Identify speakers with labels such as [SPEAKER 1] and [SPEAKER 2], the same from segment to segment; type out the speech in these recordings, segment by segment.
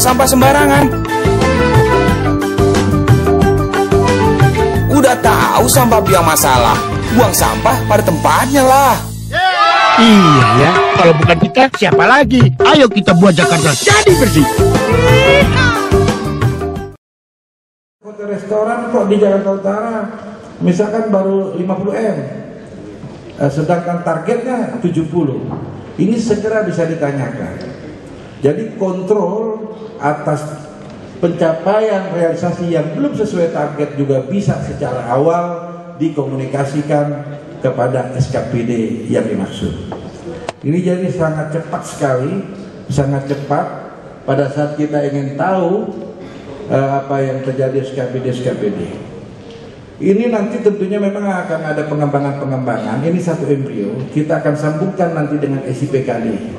[SPEAKER 1] sampah sembarangan. Udah tahu sampah biang masalah, buang sampah pada tempatnya lah.
[SPEAKER 2] Iya ya, kalau bukan kita siapa lagi? Ayo kita buat Jakarta jadi bersih.
[SPEAKER 3] Hotel restoran kok di Jakarta Utara misalkan baru 50M, sedangkan targetnya 70. Ini segera bisa ditanyakan. Jadi kontrol atas pencapaian realisasi yang belum sesuai target juga bisa secara awal dikomunikasikan kepada SKPD yang dimaksud. Ini jadi sangat cepat sekali, sangat cepat pada saat kita ingin tahu apa yang terjadi SKPD. Ini nanti tentunya memang akan ada pengembangan. Ini satu embrio, kita akan sambungkan nanti dengan SIPKD.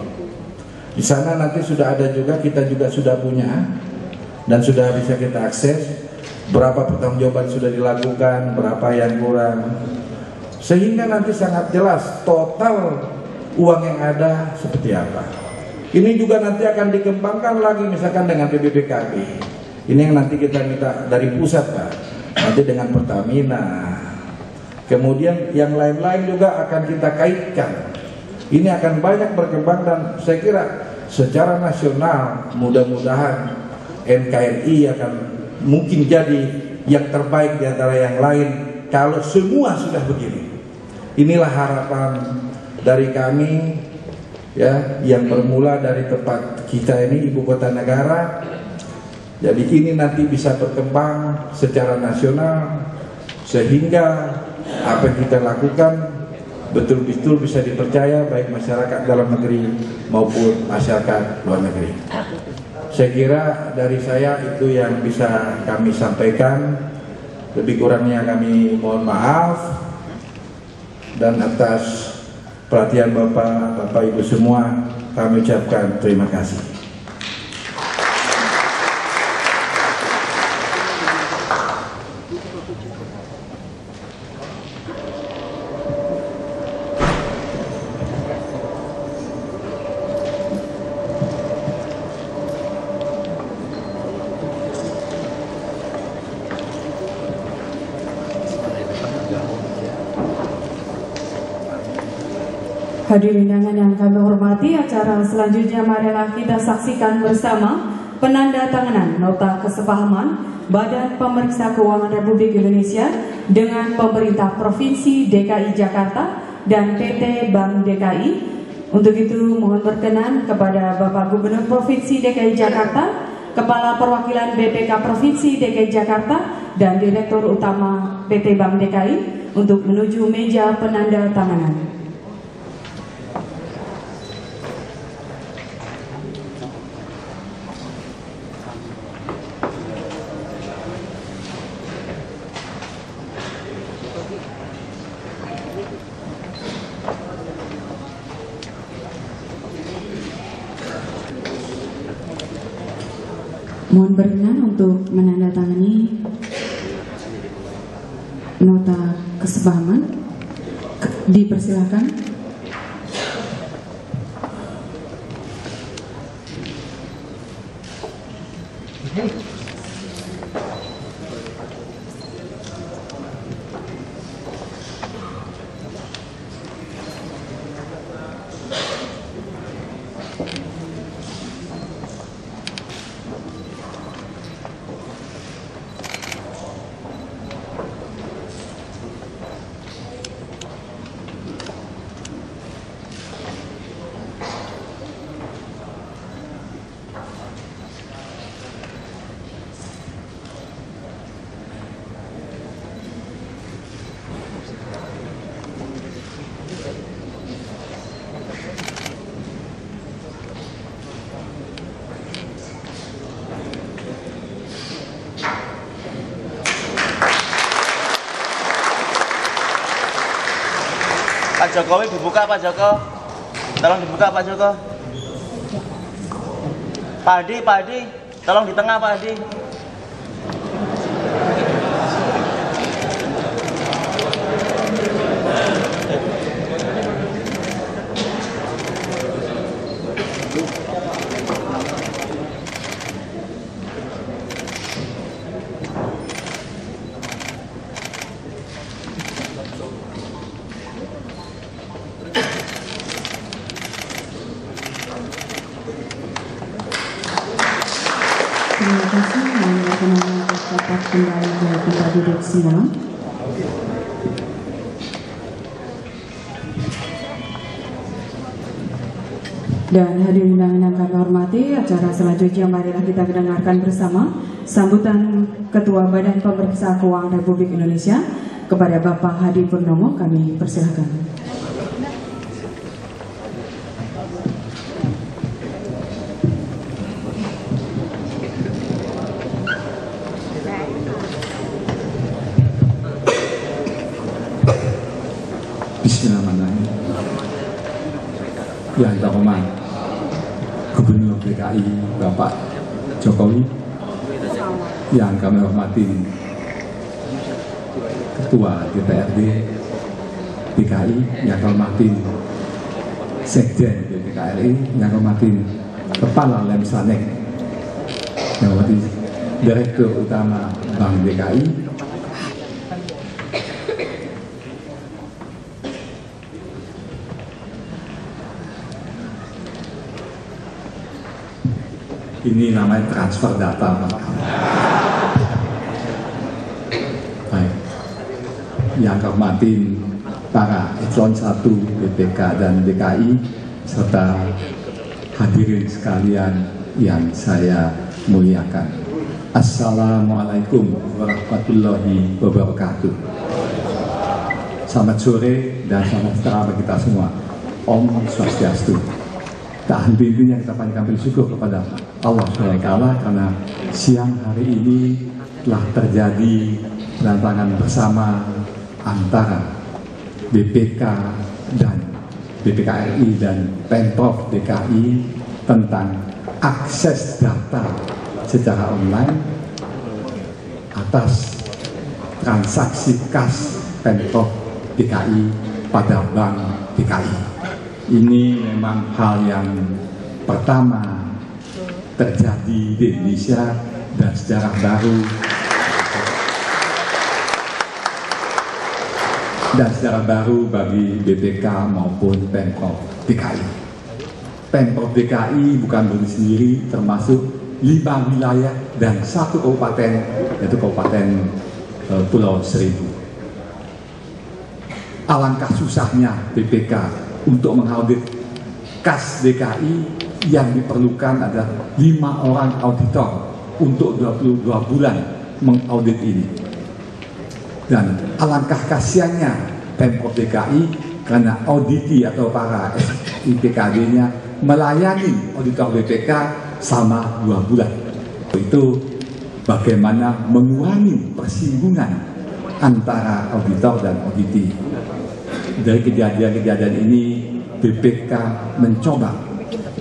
[SPEAKER 3] Di sana nanti sudah ada juga, kita juga sudah punya dan sudah bisa kita akses berapa pertanggungjawaban sudah dilakukan, berapa yang kurang. Sehingga nanti sangat jelas total uang yang ada seperti apa. Ini juga nanti akan dikembangkan lagi misalkan dengan PBBKB. Ini yang nanti kita minta dari pusat Pak, nanti dengan Pertamina. Kemudian yang lain-lain juga akan kita kaitkan. Ini akan banyak berkembang dan saya kira secara nasional mudah-mudahan NKRI akan mungkin jadi yang terbaik di antara yang lain kalau semua sudah begini. Inilah harapan dari kami ya, yang bermula dari tempat kita ini ibu kota negara. Jadi ini nanti bisa berkembang secara nasional sehingga apa yang kita lakukan betul-betul bisa dipercaya baik masyarakat dalam negeri maupun masyarakat luar negeri. Saya kira dari saya itu yang bisa kami sampaikan. Lebih kurangnya kami mohon maaf. Dan atas perhatian Bapak Ibu semua kami ucapkan terima kasih.
[SPEAKER 4] Hadirin undangan yang kami hormati, acara selanjutnya marilah kita saksikan bersama penandatanganan nota kesepahaman Badan Pemeriksa Keuangan Republik Indonesia dengan pemerintah Provinsi DKI Jakarta dan PT Bank DKI. Untuk itu mohon berkenan kepada Bapak Gubernur Provinsi DKI Jakarta, Kepala Perwakilan BPK Provinsi DKI Jakarta dan Direktur Utama PT Bank DKI untuk menuju meja penandatanganan. Mohon berkenan untuk menandatangani nota kesepahaman. Dipersilakan.
[SPEAKER 5] Pak Jokowi dibuka, Pak Joko. Tolong dibuka, Pak Joko. Pak Hadi, tolong di tengah, Pak Hadi.
[SPEAKER 4] kembali ke tempat duduk semula. Dan hadirin undangan yang kami hormati, acara selanjutnya marilah kita dengarkan bersama sambutan Ketua Badan Pemeriksa Keuangan Republik Indonesia kepada Bapak Hadi Purnomo. Kami persilahkan.
[SPEAKER 6] Bismillahirrahmanirrahim. Yang terhormat Gubernur DKI Bapak Jokowi, yang kami hormati Ketua DPRD DKI, yang kami hormati Sekjen DPRD, yang kami hormati Kepala Lemsanek, yang hormati Direktur Utama Bank DKI, ini namanya transfer data, Pak. Baik. Yang kehormati para eselon 1 BPK dan DKI serta hadirin sekalian yang saya muliakan. Assalamualaikum warahmatullahi wabarakatuh. Selamat sore dan selamat sejahtera bagi kita semua. Om Swastiastu. Tak henti-hentinya kita panjatkan bersyukur kepada Allah SWT karena siang hari ini telah terjadi tantangan bersama antara BPK dan BPKRI dan Pemprov DKI tentang akses data secara online atas transaksi kas Pemprov DKI pada Bank DKI. Ini memang hal yang pertama terjadi di Indonesia dan sejarah baru bagi BPK maupun Pemprov DKI. Pemprov DKI bukan berdiri sendiri, termasuk 5 wilayah dan 1 kabupaten, yaitu Kabupaten Pulau Seribu. Alangkah susahnya BPK untuk mengaudit kas DKI yang diperlukan adalah 5 orang auditor untuk 22 bulan mengaudit ini. Dan alangkah kasihannya Pemprov DKI karena auditi atau para IPKD-nya melayani auditor BPK selama 2 bulan. Itu bagaimana mengurangi persinggungan antara auditor dan auditi. Dari kejadian-kejadian ini BPK mencoba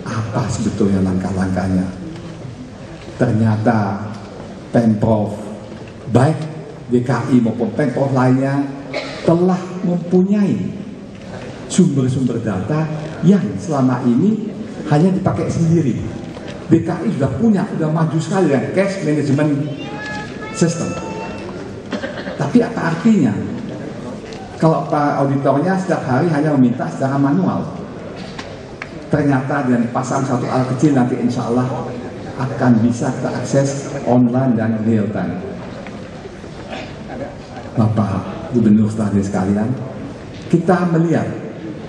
[SPEAKER 6] apa sebetulnya langkah-langkahnya. Ternyata Pemprov baik DKI maupun Pemprov lainnya telah mempunyai sumber-sumber data yang selama ini hanya dipakai sendiri. DKI sudah punya, sudah maju sekali dengan cash management system. Tapi apa artinya kalau para auditornya setiap hari hanya meminta secara manual? Ternyata dengan pasang satu alat kecil nanti insya Allah akan bisa kita akses online dan real time. Bapak Gubernur sekalian sekalian, kita melihat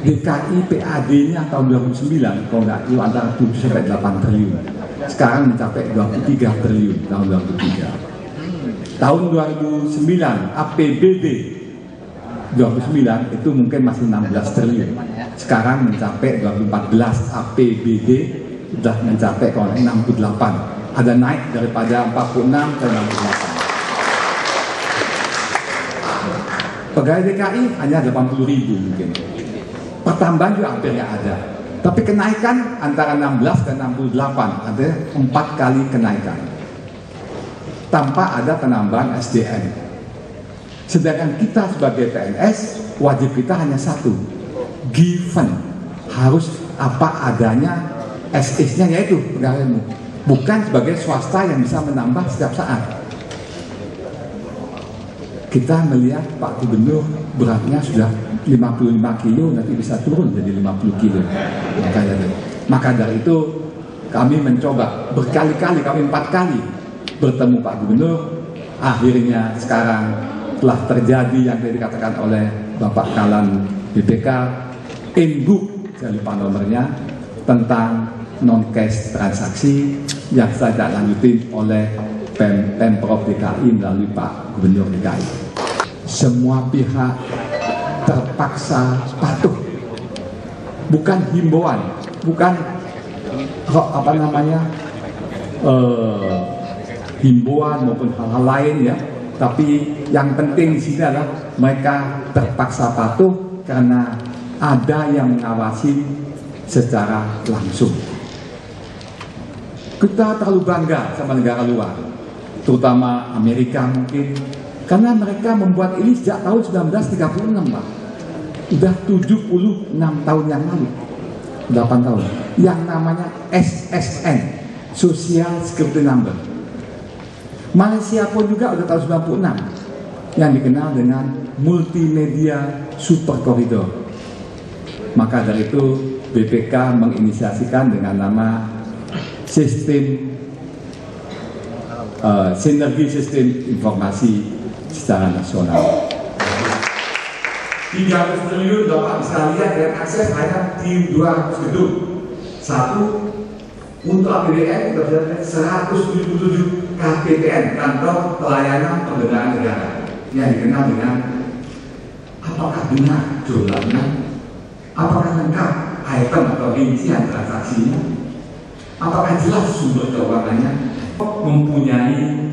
[SPEAKER 6] DKI PAD-nya tahun 2009 kalau nggak itu antara 7 sampai 8 triliun. Sekarang mencapai 23 triliun tahun 2003. Tahun 2009 APBD 2009 itu mungkin masih 16 triliun. Sekarang mencapai 2014 APBD sudah mencapai 68. Ada naik daripada 46 ke 68. Pegawai DKI hanya 80.000 mungkin. Pertambahan juga hampir nggak ada. Tapi kenaikan antara 16 dan 68, ada 4 kali kenaikan. Tanpa ada penambahan SDM. Sedangkan kita sebagai PNS, wajib kita hanya satu, given, harus apa adanya SS-nya, yaitu pegawaimu, bukan sebagai swasta yang bisa menambah setiap saat. Kita melihat Pak Gubernur beratnya sudah 55 kilo, nanti bisa turun jadi 50 kilo. Maka dari itu kami mencoba berkali-kali, kami 4 kali bertemu Pak Gubernur akhirnya sekarang telah terjadi yang dikatakan oleh Bapak Kalan BPK, inbook, jangan lupa nomornya, tentang non-cash transaksi yang tidak lanjutin oleh Pemprov DKI melalui Pak Gubernur DKI. Semua pihak terpaksa patuh, bukan himbauan, bukan himbauan maupun hal-hal lain ya. Tapi yang penting di sini adalah mereka terpaksa patuh karena ada yang mengawasi secara langsung. Kita terlalu bangga sama negara luar, terutama Amerika mungkin, karena mereka membuat ini sejak tahun 1936 Pak. Udah 76 tahun yang lalu, 8 tahun, yang namanya SSN, Social Security Number. Malaysia pun juga udah tahun 96, yang dikenal dengan Multimedia Super Corridor. Maka dari itu BPK menginisiasikan dengan nama sistem sinergi sistem informasi secara nasional. 300 triliun Bapak bisa lihat dan akses hanya di 2 gedung. Satu untuk APBN kita bisa lihat 177 KPPN, kantor pelayanan pembenaran negara, yang dikenal dengan apakah benar jumlahnya, apakah lengkap item atau rincian transaksinya, apakah jelas sumber keuangannya, mempunyai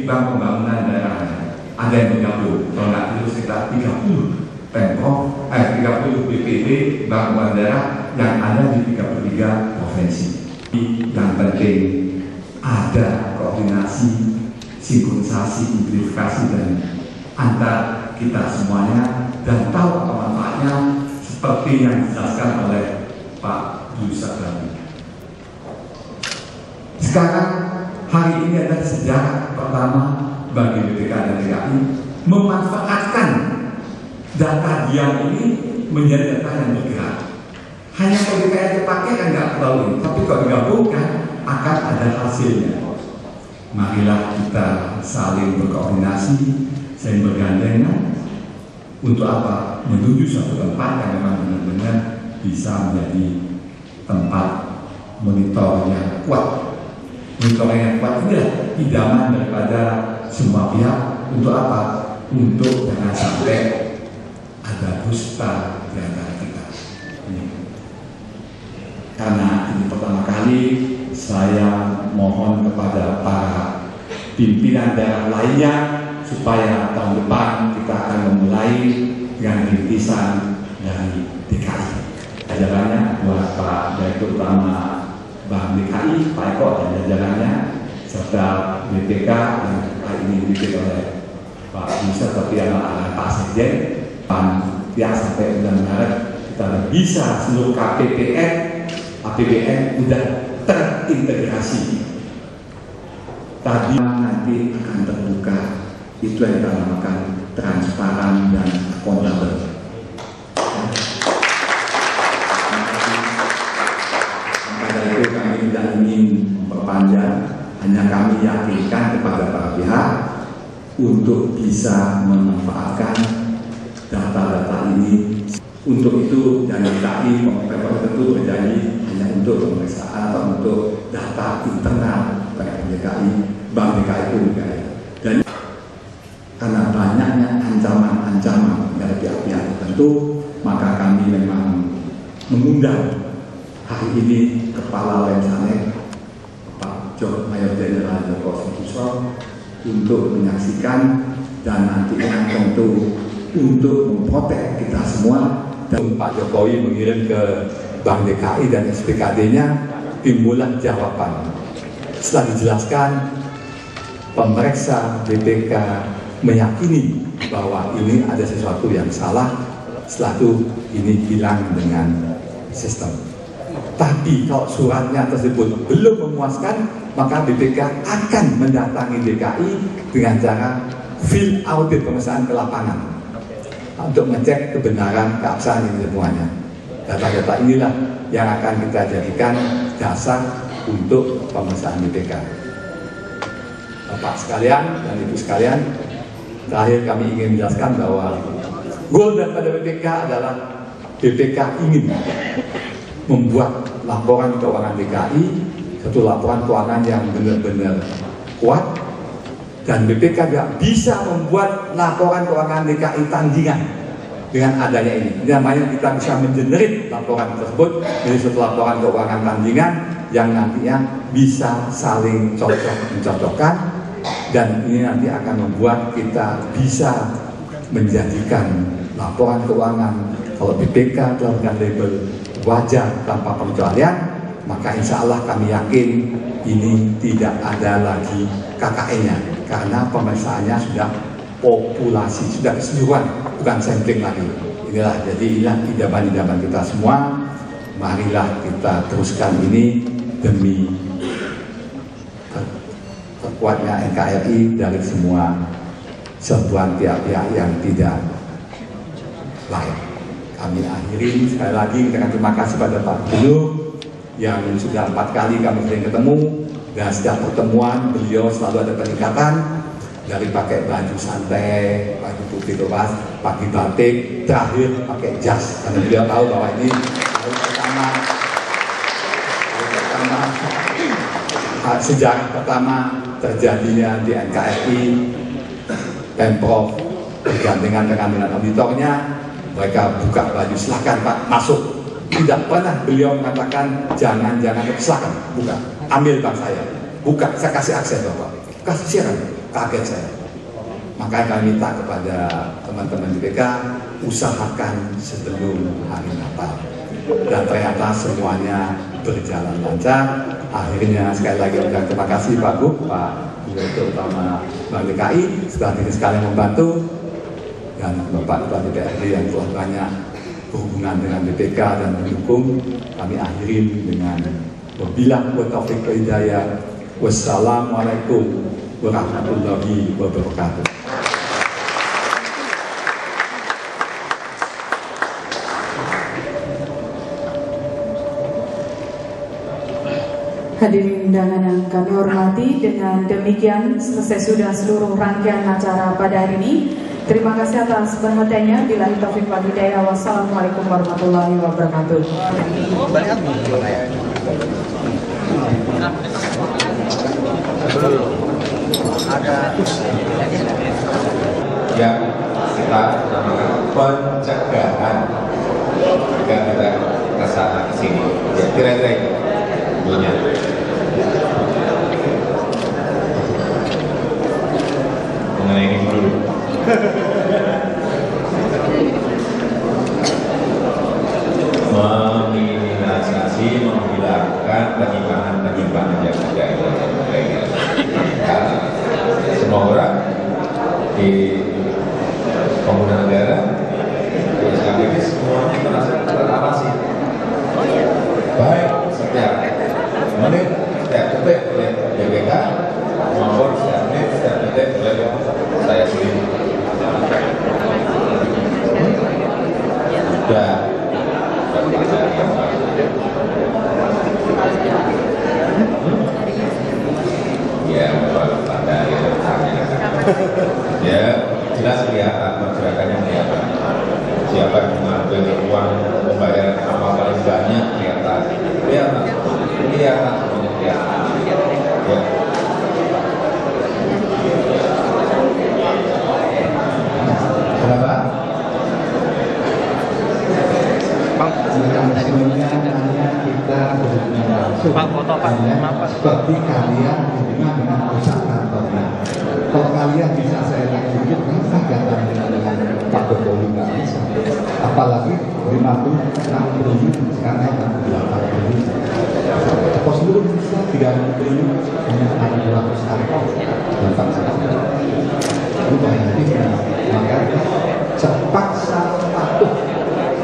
[SPEAKER 6] Bank Pembangunan Daerah. Ada yang bergabung, kalau nggak itu sekitar 30 Pemprov, 30 BPD Bank Pembangunan Daerah yang ada di 33 provinsi. Yang penting ada koordinasi, sinkronisasi, simplifikasi dan antar kita semuanya, dan tahu apa manfaatnya seperti yang dijelaskan oleh Pak Yusuf tadi. Sekarang hari ini adalah sejarah pertama bagi BPK dan DKI memanfaatkan data diam ini menjadi data yang bergerak. Hanya kalau DKI dipakai kan nggak terlalu, tapi kalau digabungkan akan ada hasilnya. Marilah kita saling berkoordinasi, saling bergandengan untuk apa? Menuju suatu tempat yang memang benar-benar bisa menjadi tempat monitor yang kuat. Monitor yang kuat inilah idaman daripada semua pihak. Untuk apa? Untuk jangan sampai ada dusta di antara kita. Karena ini pertama kali saya mohon kepada para pimpinan daerah lainnya supaya tahun depan kita akan memulai dengan rintisan dari DKI. Jajarannya buat Pak Direktur Utama Bank DKI, Pak Eko dan jajarannya, serta BPK yang kali ini dipimpin oleh Pak Yusuf, tapi yang Pak Sekjen, yang sampai bulan Maret kita bisa seluruh KPPN, APBN udah terintegrasi. Tadi nanti akan terbuka, itu yang kita namakan transparan dan akuntabel. Maka itu kami tidak ingin memperpanjang, hanya kami yakinkan kepada para pihak untuk bisa memanfaatkan data-data ini. Untuk itu dan DKI pemerintah tentu berjanji hanya untuk pemeriksaan atau untuk data internal baik DKI, Bank DKI pun juga. Dan karena banyaknya ancaman-ancaman dari pihak-pihak tertentu, maka kami memang mengundang hari ini Kepala Lemsanek Pak Mayor Jenderal Joko Santoso untuk menyaksikan dan nantinya tentu untuk memprotek kita semua. Dan Pak Jokowi mengirim ke Bank DKI dan SPKD-nya timbulan jawaban. Setelah dijelaskan, pemeriksa BPK meyakini bahwa ini ada sesuatu yang salah. Setelah itu ini hilang dengan sistem. Tapi kalau suratnya tersebut belum memuaskan, maka BPK akan mendatangi DKI dengan cara field audit, pemeriksaan ke lapangan untuk mengecek kebenaran, keabsahan ini semuanya. Data-data inilah yang akan kita jadikan dasar untuk pemeriksaan BPK. Bapak sekalian dan Ibu sekalian, terakhir kami ingin menjelaskan bahwa goal daripada BPK adalah BPK ingin membuat laporan keuangan DKI satu laporan keuangan yang benar-benar kuat, dan BPK juga bisa membuat laporan keuangan DKI tandingan dengan adanya ini. Ini namanya kita bisa mengenerate laporan tersebut menjadi satu laporan keuangan tandingan yang nantinya bisa saling cocok-mencocokkan, dan ini nanti akan membuat kita bisa menjadikan laporan keuangan kalau BPK telah dengan label wajar tanpa pengecualian, maka insya Allah kami yakin ini tidak ada lagi KKN-nya karena pemeriksaannya sudah populasi, sudah keseluruhan, bukan sampling lagi. Inilah idaman-idaman kita semua. Marilah kita teruskan ini demi terkuatnya NKRI dari semua serbuan pihak-pihak yang tidak lain. Kami akhiri sekali lagi dengan terima kasih pada Pak Gubernur yang sudah 4 kali kami sering ketemu, dan setiap pertemuan beliau selalu ada peningkatan, dari pakai baju santai, baju putih lepas, pakai batik, terakhir pakai jas, karena beliau tahu bahwa ini hari pertama sejarah pertama terjadinya di NKRI, Pemprov bergandengan dengan auditornya, mereka buka baju, silakan Pak masuk. Tidak pernah beliau mengatakan jangan silakan buka, ambil bang saya, buka, saya kasih akses Bapak, kasih siaran, kaget saya. Makanya kami minta kepada teman-teman BPK usahakan sebelum hari Natal, dan ternyata semuanya berjalan lancar. Akhirnya sekali lagi terima kasih Pak Gub, Pak Direktur Utama Bank DKI sudah sekalian membantu, dan Bapak Ketua DPRD yang telah banyak berhubungan dengan BPK dan mendukung. Kami akhiri dengan wabillahi taufiq wal hidayah. Wassalamualaikum warahmatullahi wabarakatuh.
[SPEAKER 4] Hadirin undangan yang kami hormati, dengan demikian selesai sudah seluruh rangkaian acara pada hari ini. Terima kasih atas perhatiannya. Billahi taufiq wal hidayah. Wassalamualaikum warahmatullahi wabarakatuh.
[SPEAKER 7] Yang kita namakan pencegahan jika kita kesana kesini, ya kira-kira punya mengenai ini dulu. Meminimalisasi, menghilangkan penyimpangan yang ada ini. Semua orang di pengguna negara, ini semuanya merasa terawasi. Baik setiap menit, setiap detik oleh BPK, maupun setiap menit, setiap detik oleh saya sendiri. Sudah ya, pada ya jelas kelihatan pergerakannya kelihatan. Siapa yang mengambil uang pembayaran apa paling banyak kelihatan semuanya kelihatan. Ya. Berapa?
[SPEAKER 8] Sebelumnya hanya kita berhubungan langsung seperti kalian berhubungan dengan pusat kantornya. Kalau kalian bisa saya lanjutkan, kenapa datang dengan Pak Jokowi nggak bisa? Apalagi 56 triliun sekarang 68 triliun. Kalau seluruh Indonesia 30 triliun hanya ada 200 kantor dan bangsa. Itu banyak. Maka terpaksa patuh.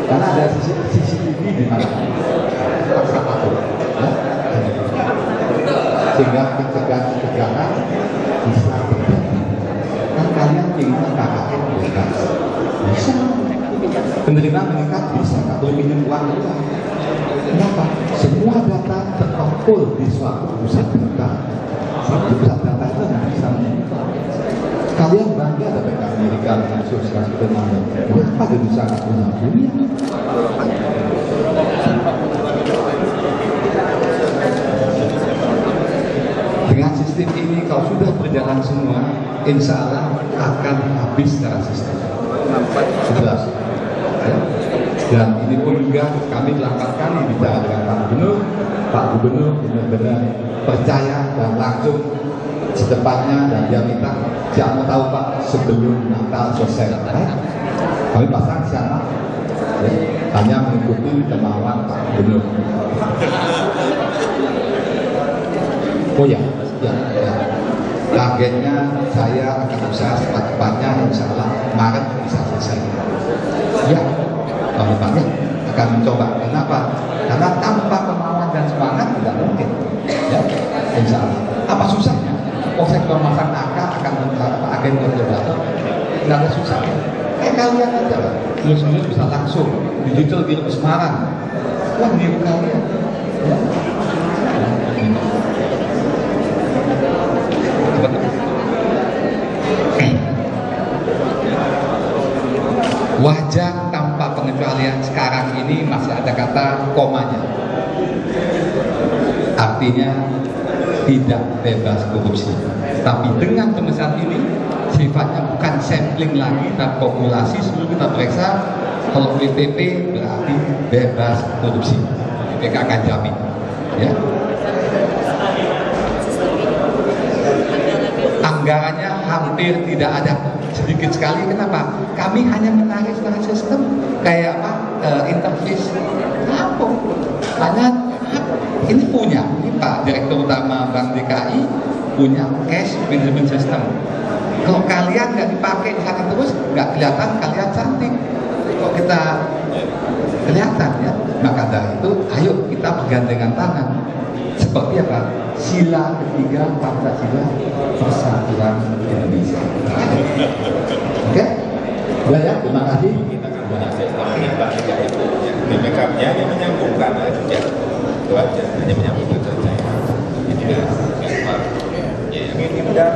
[SPEAKER 8] Karena ada CCTV di mana paksa patuh, ya? Sehingga pencegahan bisa terjadi. Kan kalian ingin KKN bebas, bisa. Penerimaan meningkat bisa, nggak boleh pinjam uang juga. Kenapa? Semua data terkumpul di suatu pusat data. Satu pusat data itu bisa Kalian bangga tapi Amerika sukses penanda. Kenapa jadi sangat punya? Dengan sistem ini kalau sudah berjalan semua, insya Allah akan habis secara sistem. Jelas. Ya. Dan ini pun juga kami telah 4 kali bicara dengan Pak Gubernur benar-benar percaya dan langsung secepatnya, dan dia minta jangan mau tahu Pak sebelum Natal selesai. Kami pasang siapa? Ya, hanya mengikuti kemauan Pak Gubernur. Oh ya. Targetnya saya akan usaha cepat-cepatnya, insya Allah Maret bisa selesai. Ya, tahun depannya akan mencoba. Kenapa? Karena tanpa kemauan dan semangat tidak mungkin. Ya, insya Allah. Apa susahnya? Saya kalau masang angka akan agen koordinator, nggak ada susahnya. Kalian aja lah, lulus bisa langsung digital di Semarang. Wah, niru kalian. Ya. Wajar tanpa pengecualian sekarang ini masih ada kata komanya. Artinya tidak bebas korupsi. Tapi dengan pemesan ini sifatnya bukan sampling lagi, tapi populasi seluruh kita periksa. Kalau BPP berarti bebas korupsi. BPK akan jamin. Ya. Anggarannya hampir tidak ada, sedikit sekali. Kenapa? Kami hanya menarik secara sistem kayak apa? Interface apa? Hanya ini punya, ini Pak Direktur Utama Bank DKI punya cash management system. Kalau kalian nggak dipakai di sana terus, nggak kelihatan kalian cantik. Kok kita kelihatan ya? Maka dari itu, ayo kita bergandengan tangan. Seperti apa? Sila ketiga Pancasila Persatuan Indonesia. Oke? Udah ya, terima kasih.
[SPEAKER 7] BPK-nya hanya menyambungkan aja, itu aja, hanya menyambungkan saja. Ini ini udah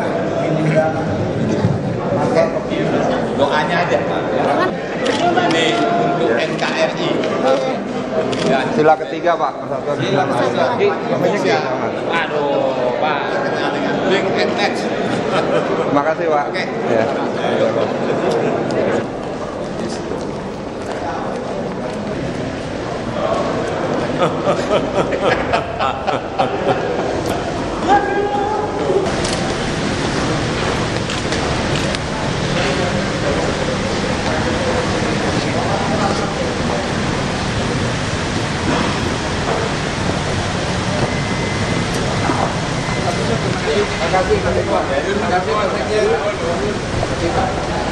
[SPEAKER 7] doanya aja. Ini untuk NKRI.
[SPEAKER 1] Sila ketiga Pak.
[SPEAKER 7] Sila ketiga. Aduh Pak. Link and next.
[SPEAKER 1] Terima kasih Pak.
[SPEAKER 7] Oke.
[SPEAKER 1] Ya.
[SPEAKER 3] Terima kasih Pak. Terima kasih Pak.